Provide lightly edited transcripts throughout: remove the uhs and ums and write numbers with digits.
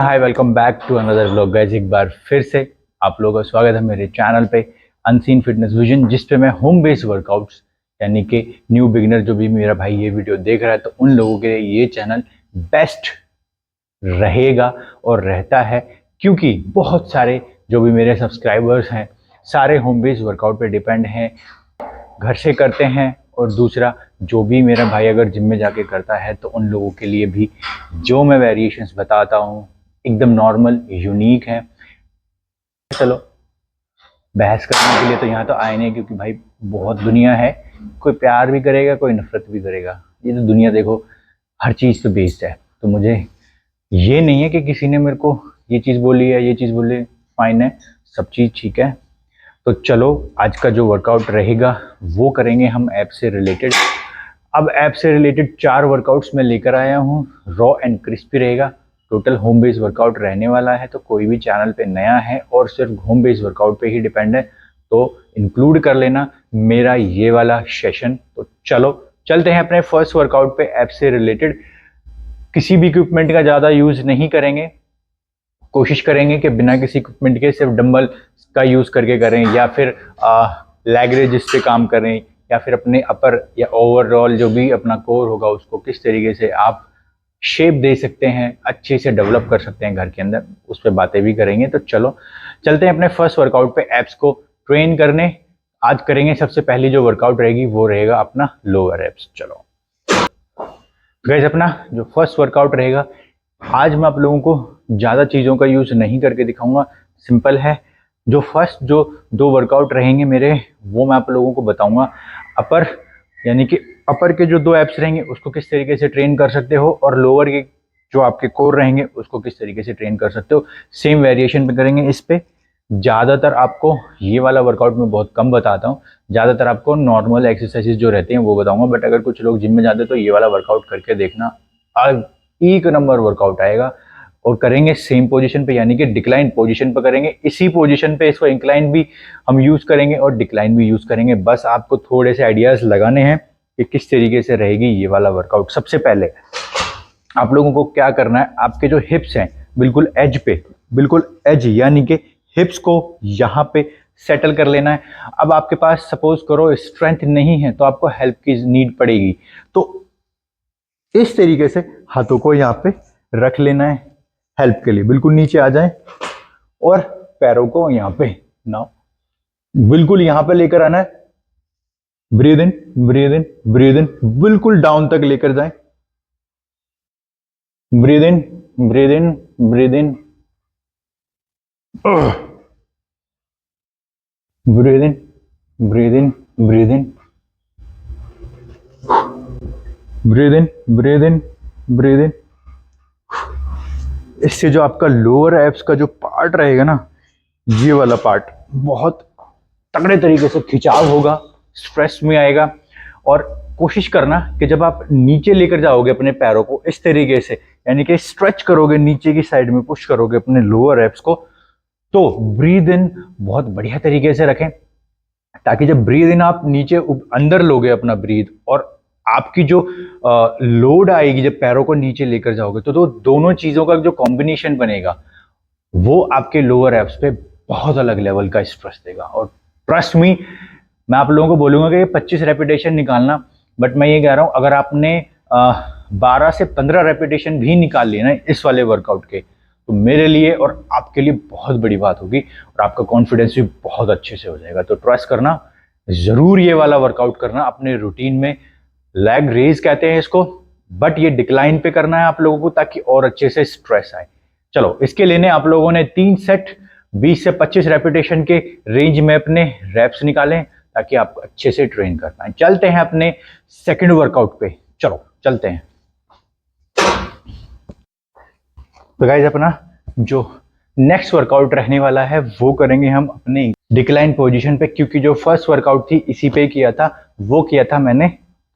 Hi, welcome back to another vlog guys. एक बार फिर से आप लोगों का स्वागत है मेरे चैनल पे अनसीन फिटनेस विजन, जिस पे मैं होम बेस्ड वर्कआउट्स यानी कि न्यू बिगिनर जो भी मेरा भाई ये वीडियो देख रहा है तो उन लोगों के लिए ये चैनल बेस्ट रहेगा और रहता है, क्योंकि बहुत सारे जो भी मेरे सब्सक्राइबर्स हैं सारे होम बेस्ड वर्कआउट पे डिपेंड हैं, घर से करते हैं। और दूसरा, जो भी मेरा भाई अगर जिम में जाके करता है तो उन लोगों के लिए भी जो मैं वेरिएशंस बताता हूँ एकदम नॉर्मल यूनिक है। चलो, बहस करने के लिए तो यहाँ तो आए नहीं, क्योंकि भाई बहुत दुनिया है, कोई प्यार भी करेगा कोई नफरत भी करेगा। ये तो दुनिया देखो हर चीज़ पे बेस्ड है। तो मुझे ये नहीं है कि किसी ने मेरे को ये चीज़ बोली है ये चीज़ बोली, फाइन है, सब चीज़ ठीक है। तो चलो, आज का जो वर्कआउट रहेगा वो करेंगे हम ऐप से रिलेटेड। अब ऐप से रिलेटेड 4 वर्कआउट्स मैं लेकर आया हूँ, रॉ एंड क्रिस्पी रहेगा। टोटल होम बेस्ड वर्कआउट रहने वाला है, तो कोई भी चैनल पे नया है और सिर्फ होम बेस्ड वर्कआउट पे ही डिपेंड है तो इंक्लूड कर लेना मेरा ये वाला सेशन। तो चलो चलते हैं अपने फर्स्ट वर्कआउट पे ऐप से रिलेटेड। किसी भी इक्विपमेंट का ज़्यादा यूज़ नहीं करेंगे, कोशिश करेंगे कि बिना किसी इक्विपमेंट के सिर्फ डंबल का यूज़ करके करें, या फिर लैग रेजिस पे काम करें, या फिर अपने अपर या ओवरऑल जो भी अपना कोर होगा उसको किस तरीके से आप शेप दे सकते हैं, अच्छे से डेवलप कर सकते हैं घर के अंदर, उस पर बातें भी करेंगे। तो चलो चलते हैं अपने फर्स्ट वर्कआउट पे एप्स को ट्रेन करने। आज करेंगे सबसे पहली जो वर्कआउट रहेगी वो रहेगा अपना लोअर एप्स। चलो गाइस, अपना जो फर्स्ट वर्कआउट रहेगा आज मैं आप लोगों को ज़्यादा चीज़ों का यूज़ नहीं करके दिखाऊंगा, सिंपल है। जो फर्स्ट जो 2 वर्कआउट रहेंगे मेरे वो मैं आप लोगों को बताऊंगा अपर, यानी कि अपर के जो 2 एप्स रहेंगे उसको किस तरीके से ट्रेन कर सकते हो, और लोअर के जो आपके कोर रहेंगे उसको किस तरीके से ट्रेन कर सकते हो। सेम वेरिएशन पे करेंगे। इस पे ज़्यादातर आपको ये वाला वर्कआउट मैं बहुत कम बताता हूँ, ज़्यादातर आपको नॉर्मल एक्सरसाइजेज जो रहते हैं वो बताऊंगा। बट अगर कुछ लोग जिम में जाते हैं तो ये वाला वर्कआउट करके देखना, एक नंबर वर्कआउट आएगा। और करेंगे सेम पोजीशन पे, यानी कि डिक्लाइन पोजीशन पे करेंगे। इसी पोजीशन पे इसको इंक्लाइन भी हम यूज करेंगे और डिक्लाइन भी यूज करेंगे। बस आपको थोड़े से आइडियाज लगाने हैं कि किस तरीके से रहेगी ये वाला वर्कआउट। सबसे पहले आप लोगों को क्या करना है, आपके जो हिप्स हैं बिल्कुल एज पे, बिल्कुल एज यानी कि हिप्स को यहाँ पे सेटल कर लेना है। अब आपके पास सपोज करो स्ट्रेंथ नहीं है तो आपको हेल्प की नीड पड़ेगी, तो इस तरीके से हाथों को यहाँ पे रख लेना है हेल्प के लिए। बिल्कुल नीचे आ जाए और पैरों को यहाँ पे नाउ बिल्कुल यहाँ पे लेकर आना है। Breathe in breathe in breathe in, बिल्कुल डाउन तक लेकर जाए। Breathe in breathe in breathe in, breathe in breathe in breathe in, breathe in breathe in breathe in. इससे जो आपका लोअर एब्स का जो पार्ट रहेगा ना, ये वाला पार्ट बहुत तगड़े तरीके से खिंचाव होगा, स्ट्रेस में आएगा। और कोशिश करना कि जब आप नीचे लेकर जाओगे अपने पैरों को इस तरीके से, यानी कि स्ट्रेच करोगे नीचे की साइड में, पुश करोगे अपने लोअर एब्स को, तो ब्रीद इन बहुत बढ़िया तरीके से रखें, ताकि जब ब्रीद इन आप नीचे अंदर लोगे अपना ब्रीद, और आपकी जो लोड आएगी जब पैरों को नीचे लेकर जाओगे, तो दोनों चीजों का जो कॉम्बिनेशन बनेगा वो आपके लोअर एब्स पे बहुत अलग लेवल का स्ट्रेस देगा। और ट्रस्ट मी, मैं आप लोगों को बोलूंगा कि 25 रेपिटेशन निकालना, बट मैं ये कह रहा हूं अगर आपने 12 से 15 रेपिटेशन भी निकाल लिया ना इस वाले वर्कआउट के, तो मेरे लिए और आपके लिए बहुत बड़ी बात होगी और आपका कॉन्फिडेंस भी बहुत अच्छे से हो जाएगा। तो ट्रस्ट करना, जरूर ये वाला वर्कआउट करना अपने रूटीन में। लैग रेज कहते हैं इसको, बट ये डिक्लाइन पे करना है आप लोगों को ताकि और अच्छे से स्ट्रेस आए। चलो, इसके लेने आप लोगों ने 3 सेट 20 से 25 रेपिटेशन के रेंज में अपने रेप्स निकालें ताकि आप अच्छे से ट्रेन कर पाए। चलते हैं अपने सेकंड वर्कआउट पे, चलो चलते हैं। तो गाइस, अपना जो नेक्स्ट वर्कआउट रहने वाला है वो करेंगे हम अपने डिक्लाइन पोजीशन पे, क्योंकि जो फर्स्ट वर्कआउट थी इसी पे किया था, वो किया था मैंने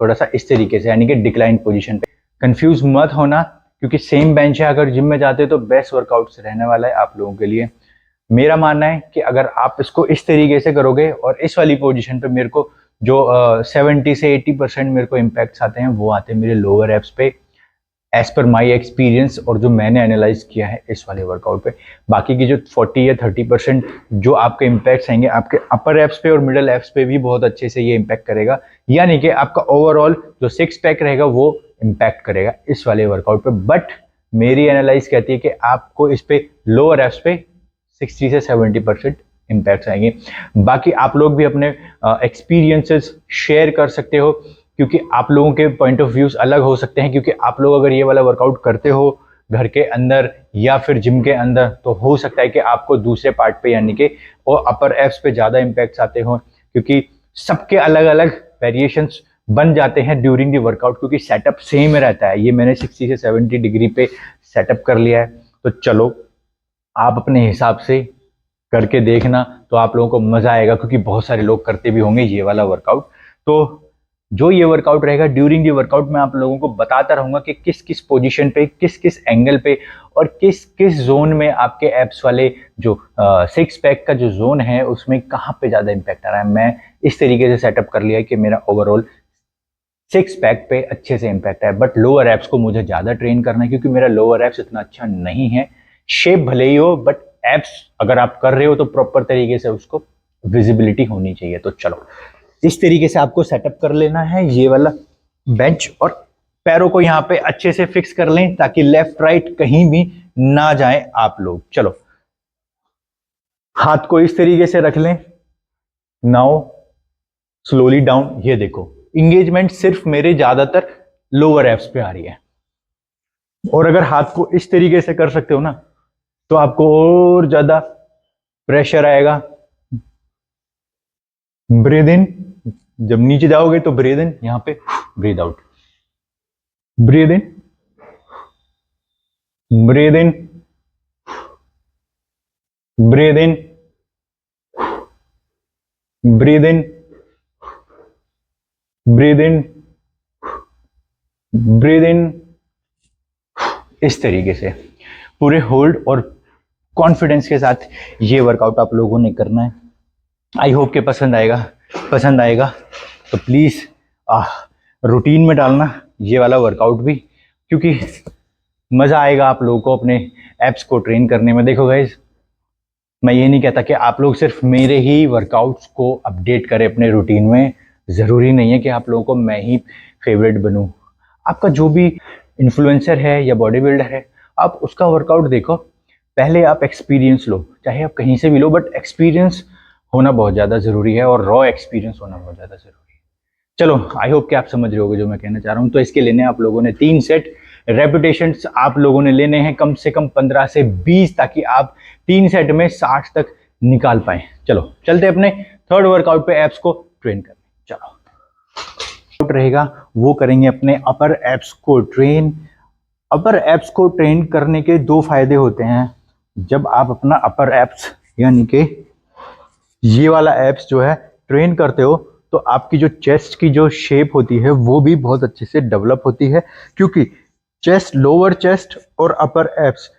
थोड़ा सा इस तरीके से, यानी कि डिक्लाइन पोजीशन पे। कंफ्यूज मत होना, क्योंकि सेम बेंच है, अगर जिम में जाते तो बेस्ट वर्कआउट्स रहने वाला है आप लोगों के लिए। मेरा मानना है कि अगर आप इसको इस तरीके से करोगे और इस वाली पोजीशन पे, मेरे को जो 70 से 80% मेरे को इम्पैक्ट्स आते हैं वो आते हैं मेरे लोअर एब्स पे। एज पर माई एक्सपीरियंस और जो मैंने एनालाइज किया है इस वाले वर्कआउट पे। बाकी की जो 40 या 30% जो आपके इम्पैक्ट्स आएंगे आपके अपर एप्स पे और मिडल एप्स पे भी बहुत अच्छे से ये इम्पैक्ट करेगा, यानी कि आपका ओवरऑल जो 6 पैक रहेगा वो इम्पैक्ट करेगा इस वाले वर्कआउट पे। बट मेरी एनालाइज कहती है कि आपको इस पे लोअर एप्स पे 60 से 70% इम्पैक्ट आएंगे। बाकी आप लोग भी अपने एक्सपीरियंसेस शेयर कर सकते हो, क्योंकि आप लोगों के पॉइंट ऑफ व्यूज अलग हो सकते हैं। क्योंकि आप लोग अगर ये वाला वर्कआउट करते हो घर के अंदर या फिर जिम के अंदर, तो हो सकता है कि आपको दूसरे पार्ट पे यानी कि और अपर एप्स पे ज़्यादा इम्पैक्ट्स आते हो, क्योंकि सबके अलग अलग वेरिएशंस बन जाते हैं ड्यूरिंग द वर्कआउट, क्योंकि सेटअप सेम रहता है। ये मैंने 60 से 70 डिग्री पे सेटअप कर लिया है। तो चलो आप अपने हिसाब से करके देखना, तो आप लोगों को मजा आएगा, क्योंकि बहुत सारे लोग करते भी होंगे ये वाला वर्कआउट। तो जो ये वर्कआउट रहेगा ड्यूरिंग दी वर्कआउट मैं आप लोगों को बताता रहूंगा कि किस किस पोजीशन पे, किस किस एंगल पे और किस किस जोन में आपके एप्स वाले जो 6 पैक का जो जोन है उसमें कहाँ पे ज़्यादा इम्पैक्ट आ रहा है। मैं इस तरीके से सेटअप कर लिया है कि मेरा ओवरऑल 6 पैक पे अच्छे से इम्पैक्ट है। बट लोअर एप्स को मुझे ज़्यादा ट्रेन करना है, क्योंकि मेरा लोअर एप्स इतना अच्छा नहीं है। शेप भले ही हो, बट एप्स अगर आप कर रहे हो तो प्रॉपर तरीके से उसको विजिबिलिटी होनी चाहिए। तो चलो इस तरीके से आपको सेटअप कर लेना है ये वाला बेंच, और पैरों को यहाँ पे अच्छे से फिक्स कर लें ताकि लेफ्ट राइट कहीं भी ना जाए आप लोग। चलो हाथ को इस तरीके से रख लें। Now slowly down. ये देखो इंगेजमेंट सिर्फ मेरे ज्यादातर लोअर एप्स पे आ रही है, और अगर हाथ को इस तरीके से कर सकते हो ना तो आपको और ज्यादा प्रेशर आएगा। ब्रीद इन, जब नीचे जाओगे तो ब्रीद इन, यहां पे breathe out. Breathe in, breathe in, breathe in, breathe in, breathe in, breathe in. इस तरीके से पूरे होल्ड और कॉन्फिडेंस के साथ ये वर्कआउट आप लोगों ने करना है। आई होप के पसंद आएगा तो प्लीज रूटीन में डालना ये वाला वर्कआउट भी, क्योंकि मजा आएगा आप लोगों को अपने एप्स को ट्रेन करने में। देखो गाइज, मैं ये नहीं कहता कि आप लोग सिर्फ मेरे ही वर्कआउट्स को अपडेट करें अपने रूटीन में। ज़रूरी नहीं है कि आप लोगों को मैं ही फेवरेट बनूं। आपका जो भी इन्फ्लुएंसर है या बॉडी बिल्डर है, आप उसका वर्कआउट देखो, पहले आप एक्सपीरियंस लो, चाहे आप कहीं से भी लो, बट एक्सपीरियंस होना बहुत ज़्यादा ज़रूरी है और रॉ एक्सपीरियंस होना बहुत ज़्यादा ज़रूरी है। चलो आई होप कि आप समझ रहे होगे जो मैं कहना चाह रहा हूँ। तो इसके लेने आप लोगों ने 3 सेट रेपिटेशंस आप लोगों ने लेने हैं, कम से कम 15 से 20, ताकि आप 3 सेट में 60 तक निकाल पाए। चलो चलते अपने थर्ड वर्कआउट पे एप्स को ट्रेन करने। चलो रहेगा वो करेंगे अपने अपर एप्स को ट्रेन। अपर एप्स को ट्रेन करने के 2 फायदे होते हैं। जब आप अपना अपर एप्स यानी कि ये वाला एप्स जो है ट्रेन करते हो, तो आपकी जो चेस्ट की जो शेप होती है वो भी बहुत अच्छे से डेवलप होती है, क्योंकि चेस्ट, लोअर चेस्ट और अपर एप्स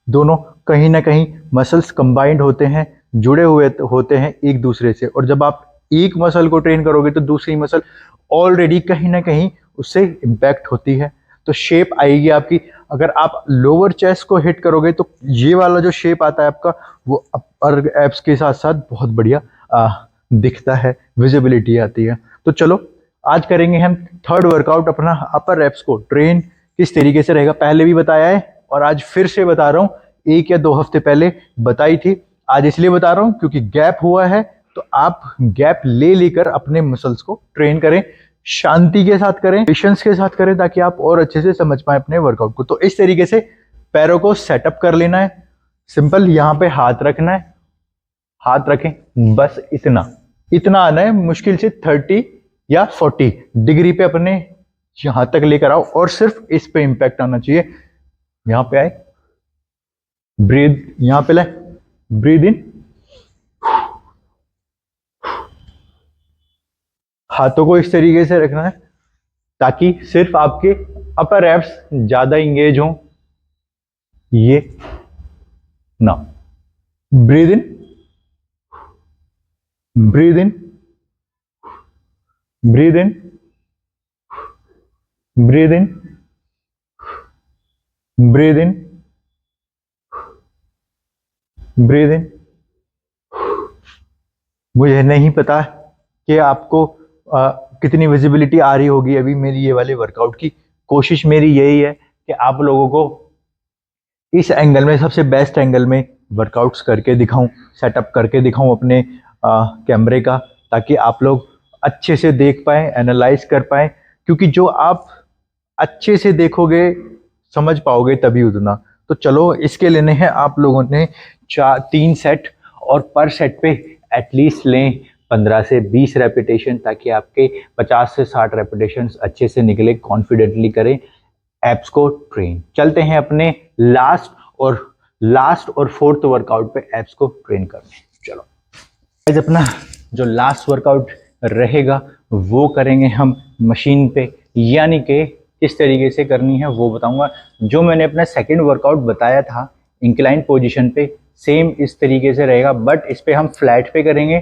दोनों कहीं ना कहीं मसल्स कंबाइंड होते हैं, जुड़े हुए होते हैं एक दूसरे से। और जब आप एक मसल को ट्रेन करोगे तो दूसरी मसल ऑलरेडी कहीं ना कहीं उससे इम्पैक्ट होती है, तो शेप आएगी आपकी। अगर आप लोअर चेस्ट को हिट करोगे तो ये वाला जो शेप आता है आपका, वो अपर एप्स के साथ साथ बहुत बढ़िया दिखता है, विजिबिलिटी आती है। तो चलो आज करेंगे हम थर्ड वर्कआउट अपना अपर एप्स को ट्रेन। किस तरीके से रहेगा पहले भी बताया है और आज फिर से बता रहा हूँ। 1 या 2 हफ्ते पहले बताई थी, आज इसलिए बता रहा हूँ क्योंकि गैप हुआ है। तो आप गैप ले लेकर अपने मसल्स को ट्रेन करें, शांति के साथ करें, पेशेंस के साथ करें, ताकि आप और अच्छे से समझ पाए अपने वर्कआउट को। तो इस तरीके से पैरों को सेटअप कर लेना है। सिंपल, यहां पे हाथ रखना है, हाथ रखें, बस इतना इतना आना है। मुश्किल से 30 या 40 डिग्री पे अपने यहां तक लेकर आओ और सिर्फ इस पे इंपैक्ट आना चाहिए। यहां पे आए, ब्रीद, यहां पे लाए, ब्रीद इन, हाथों को इस तरीके से रखना है ताकि सिर्फ आपके अपर एप्स ज्यादा इंगेज हों। ये ना, breathe in, breathe in, breathe in, breathe in, breathe in, breathe in. मुझे नहीं पता कि आपको कितनी विजिबिलिटी आ रही होगी अभी मेरी ये वाले वर्कआउट की। कोशिश मेरी यही है कि आप लोगों को इस एंगल में, सबसे बेस्ट एंगल में वर्कआउट्स करके दिखाऊं, सेटअप करके दिखाऊं अपने कैमरे का, ताकि आप लोग अच्छे से देख पाएँ, एनालाइज कर पाएँ। क्योंकि जो आप अच्छे से देखोगे, समझ पाओगे तभी उतना। तो चलो, इसके लेने हैं आप लोगों ने 3 सेट, और पर सेट पे एटलीस्ट लें 15 से 20 रेपिटेशन, ताकि आपके 50 से 60 रेपिटेशन अच्छे से निकले। कॉन्फिडेंटली करें, एप्स को ट्रेन। चलते हैं अपने लास्ट और फोर्थ वर्कआउट पे एप्स को ट्रेन करने। चलो गाइस, अपना जो लास्ट वर्कआउट रहेगा वो करेंगे हम मशीन पे, यानी कि किस तरीके से करनी है वो बताऊंगा। जो मैंने अपना सेकंड वर्कआउट बताया था इंक्लाइन पोजीशन पे, सेम इस तरीके से रहेगा, बट इस पे हम फ्लैट पे करेंगे।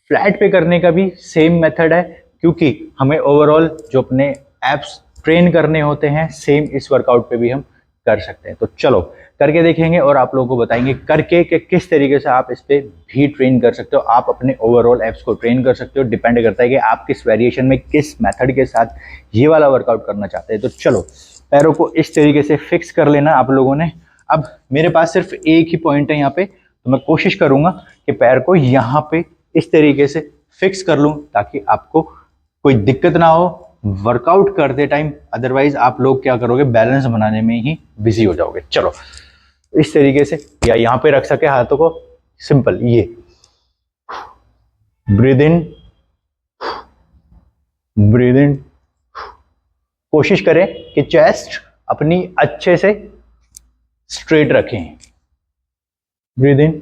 फ्लैट पे करने का भी सेम मेथड है, क्योंकि हमें ओवरऑल जो अपने एप्स ट्रेन करने होते हैं, सेम इस वर्कआउट पे भी हम कर सकते हैं। तो चलो करके देखेंगे और आप लोगों को बताएंगे करके कि किस तरीके से आप इस पे भी ट्रेन कर सकते हो। आप अपने ओवरऑल एप्स को ट्रेन कर सकते हो। डिपेंड करता है कि आप किस वेरिएशन में, किस मेथड के साथ ये वाला वर्कआउट करना चाहते हैं। तो चलो, पैरों को इस तरीके से फिक्स कर लेना आप लोगों ने। अब मेरे पास सिर्फ एक ही पॉइंट है यहाँ पे, तो मैं कोशिश करूंगा कि पैर को यहाँ पे इस तरीके से फिक्स कर लूं, ताकि आपको कोई दिक्कत ना हो वर्कआउट करते टाइम। अदरवाइज आप लोग क्या करोगे, बैलेंस बनाने में ही बिजी हो जाओगे। चलो इस तरीके से, या यहां पे रख सके हाथों को, सिंपल ये ब्रीद इन, ब्रीद इन। कोशिश करें कि चेस्ट अपनी अच्छे से स्ट्रेट रखें। ब्रीद इन,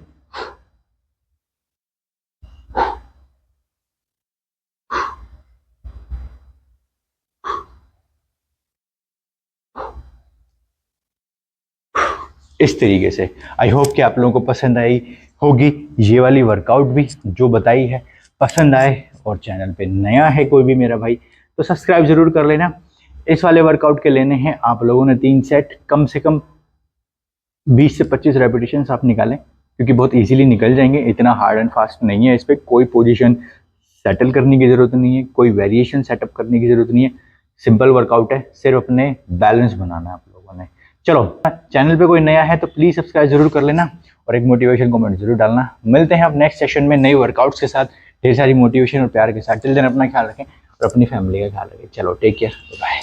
इस तरीके से। आई होप कि आप लोगों को पसंद आई होगी ये वाली वर्कआउट भी जो बताई है। पसंद आए और चैनल पे नया है कोई भी मेरा भाई, तो सब्सक्राइब जरूर कर लेना। इस वाले वर्कआउट के लेने हैं आप लोगों ने 3 सेट, कम से कम 20 से 25 रेपिटेशन आप निकालें, क्योंकि बहुत इजीली निकल जाएंगे। इतना हार्ड एंड फास्ट नहीं है। इस पर कोई पोजीशन सेटल करने की ज़रूरत नहीं है, कोई वेरिएशन सेटअप करने की ज़रूरत नहीं है। सिंपल वर्कआउट है, सिर्फ अपने बैलेंस बनाना है आप लोगों ने। चलो, चैनल पे कोई नया है तो प्लीज़ सब्सक्राइब जरूर कर लेना और एक मोटिवेशन कमेंट जरूर डालना। मिलते हैं अब नेक्स्ट सेशन में नए वर्कआउट्स के साथ, ढेर सारी मोटिवेशन और प्यार के साथ। टिल देन अपना ख्याल रखें और अपनी फैमिली का ख्याल रखें। चलो, टेक केयर, बाय।